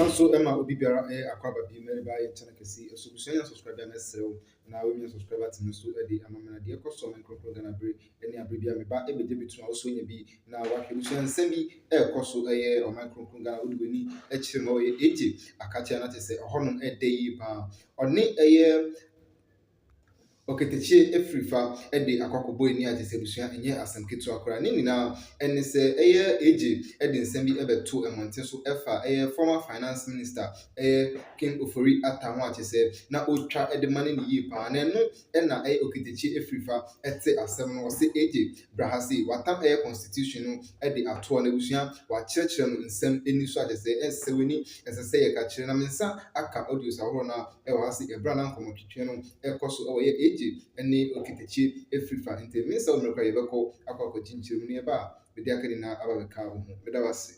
so Emma will be better a quaba be made by Tanakasi, a subscriber myself. Now we subscribe to Mr. Eddie Amana, dear custom and Crocodile Bray, any abbreviation about every debut to also be now what you can send me a cosso a year or microcogana would we need a chimo 80. A Katiana to say a honor a day or ne a year. Okay, the chair every far a day a cockboy near the solution and yet as some kids to acquire now and it's a year age Edin Sembi ever 2 a month so a former finance minister King Ofori Atamwa said now old try at the money in the year pan and no and a okay the chair every far at say as 7 or say age Brahasi what time a constitutional at the actual negotiation what church and some any sort as say as I say a catcher and I mean aka audios are now a brand from a cost over age. Any okitechi efrifa inte me so no kwaye beko akwa chinchiru ne ba be dia kani na aba ka ho be da wase.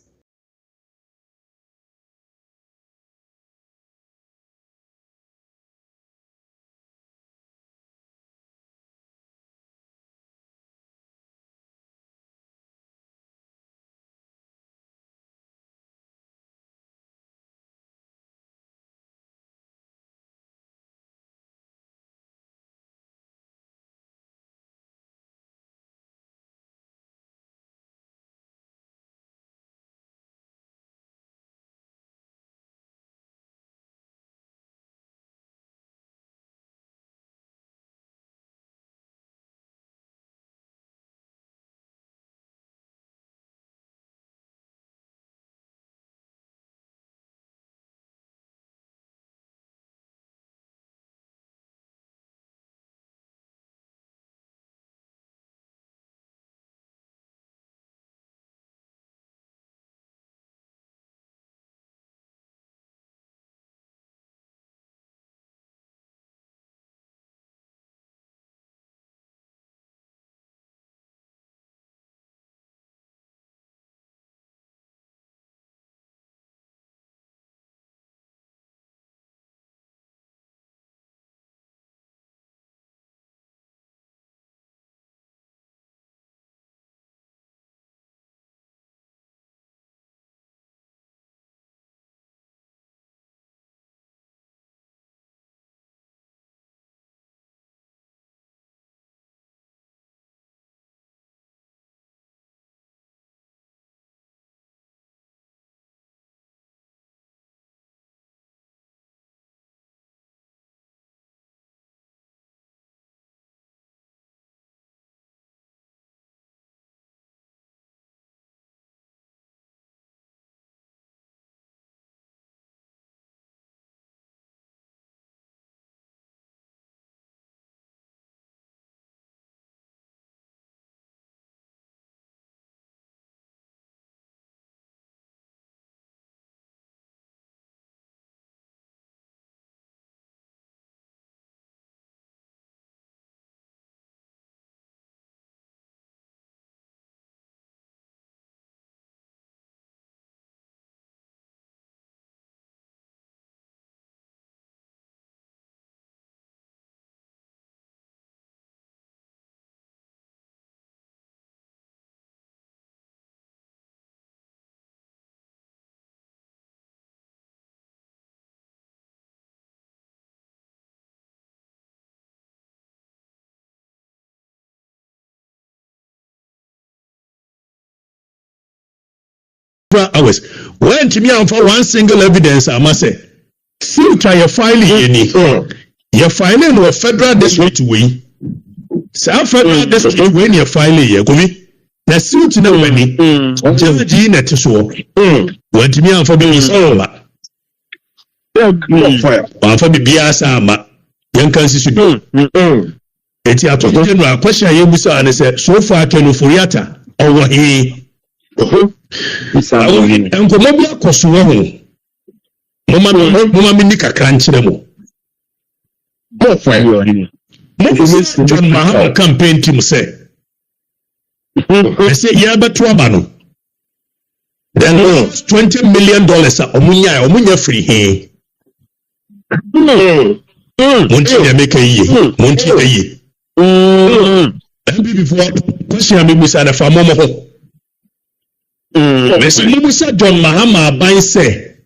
Hours. When to me for one single evidence, I must say, see, try your filing any. Your filing or federal district way. South federal district when you're filing, you're going. The suit no many. Judge in at so. When to me for being over. One for the Biasama. Young Constitution. It's a general question. You miss and say, so far, Kenufuriata. Over here. Enkomobi akosuwa ho mama mini kakra nkyere mo John Mahama campaign team say ya beto abano then $20 million omunya free he monti ya make yi monti yi before question me bisa da fa momo ho Musa John Mahama ban say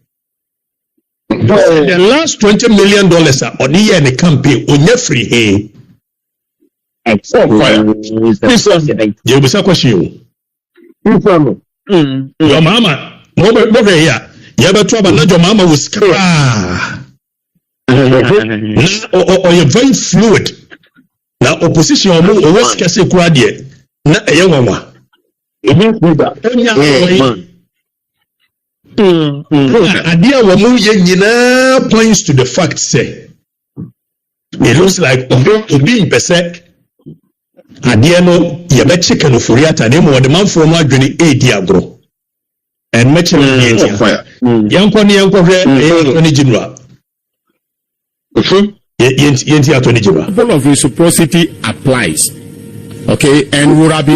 The last $20 million on the year in the campaign, on your free hay. You will say question. Your mama, over here. You ever trouble not your mama was or you're very fluid. Now opposition or what's Cassie Quadie. Not a young one. Idea woman points to the fact say it looks like being percent. Idea no yebe chicken of Furiata name or the man from my journey a diagro and mention Yankoni General. Principle of reciprocity applies. Okay, and I would have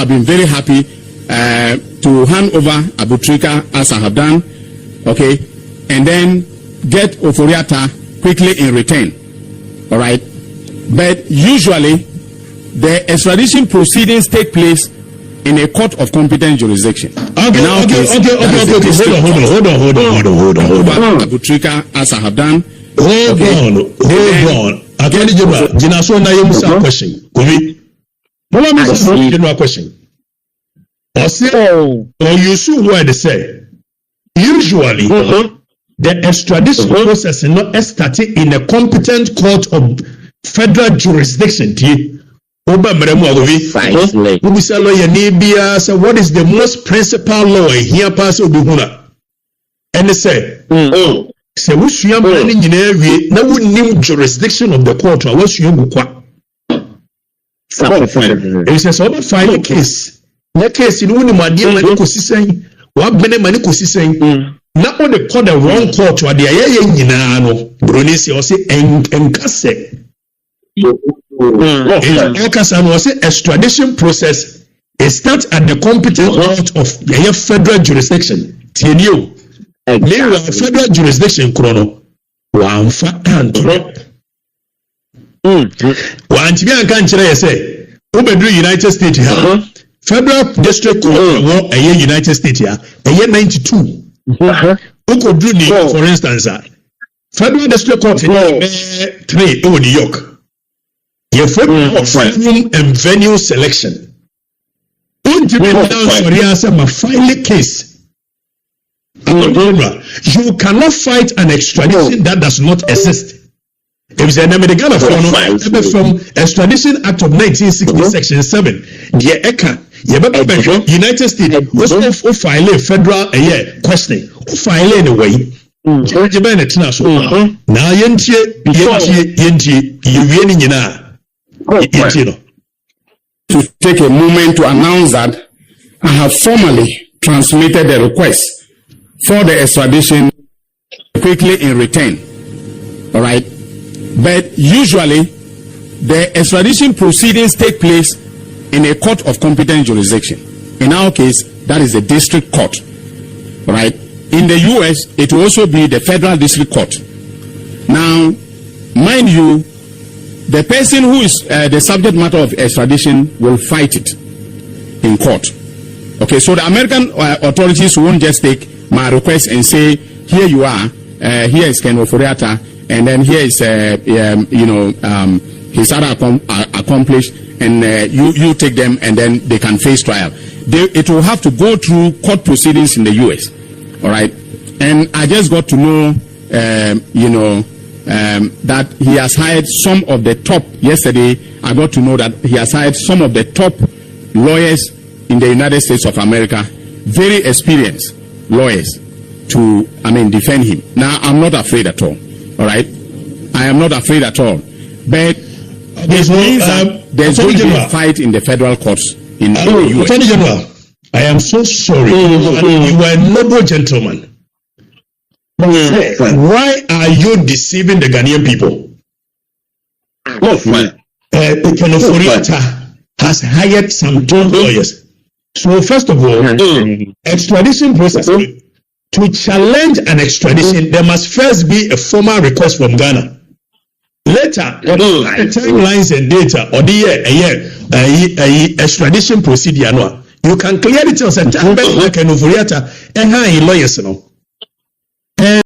been very happy to hand over Abutrika as I have done. Okay, and then get Oforiata quickly in return. All right, but usually the extradition proceedings take place in a court of competent jurisdiction. Okay. Hold on. Abutrika as I have done. Hold on. Attorney General, Jinaso na yemusa question. Kovi. Mama me general question. Or you see what they say. Usually, the extradition process is not started in a competent court of federal jurisdiction. What is the most principal law here? Pass and they say, say we should have no jurisdiction of the court. What should you it says over file case. That case in one my dear saying what many money saying not only call the wrong court or the Brunisi or say encase. Extradition process is start at the competent court of the federal jurisdiction. Meanwhile, federal jurisdiction chrono one say United States federal district court United States here 92 for instance federal district court 3 in New York your forum and venue selection file case. You cannot fight an extradition that does not exist. If it's an American from Extradition Act of 1960, Section 7, the ECA, United States, was file a federal question, file anyway. Now, to take a moment to announce that I have formally transmitted the request for the extradition quickly in return. All right, but usually the extradition proceedings take place in a court of competent jurisdiction. In our case, that is the district court. All right, in the US, it will also be the federal district court. Now, mind you, the person who is the subject matter of extradition will fight it in court. Okay, so the American authorities won't just take my request and say, here you are, here is Ken Oforiata, and then here is his other accomplished, and you take them, and then they can face trial. It will have to go through court proceedings in the US. All right, and I just got to know, that he has hired some of the top. Yesterday, I got to know that he has hired some of the top lawyers in the United States of America, very experienced lawyers to, defend him. Now, I'm not afraid at all. All right, I am not afraid at all. But it means that there's going to be a fight in the federal courts in the US. Attorney General, I am so sorry. You were a noble gentleman. Why are you deceiving the Ghanaian people? Ken Oforiata has hired some top lawyers. So first of all, extradition process, to challenge an extradition, there must first be a formal request from Ghana. Later, timelines and data or the extradition procedure, you can clearly tell that Ken Oforiata and lawyers,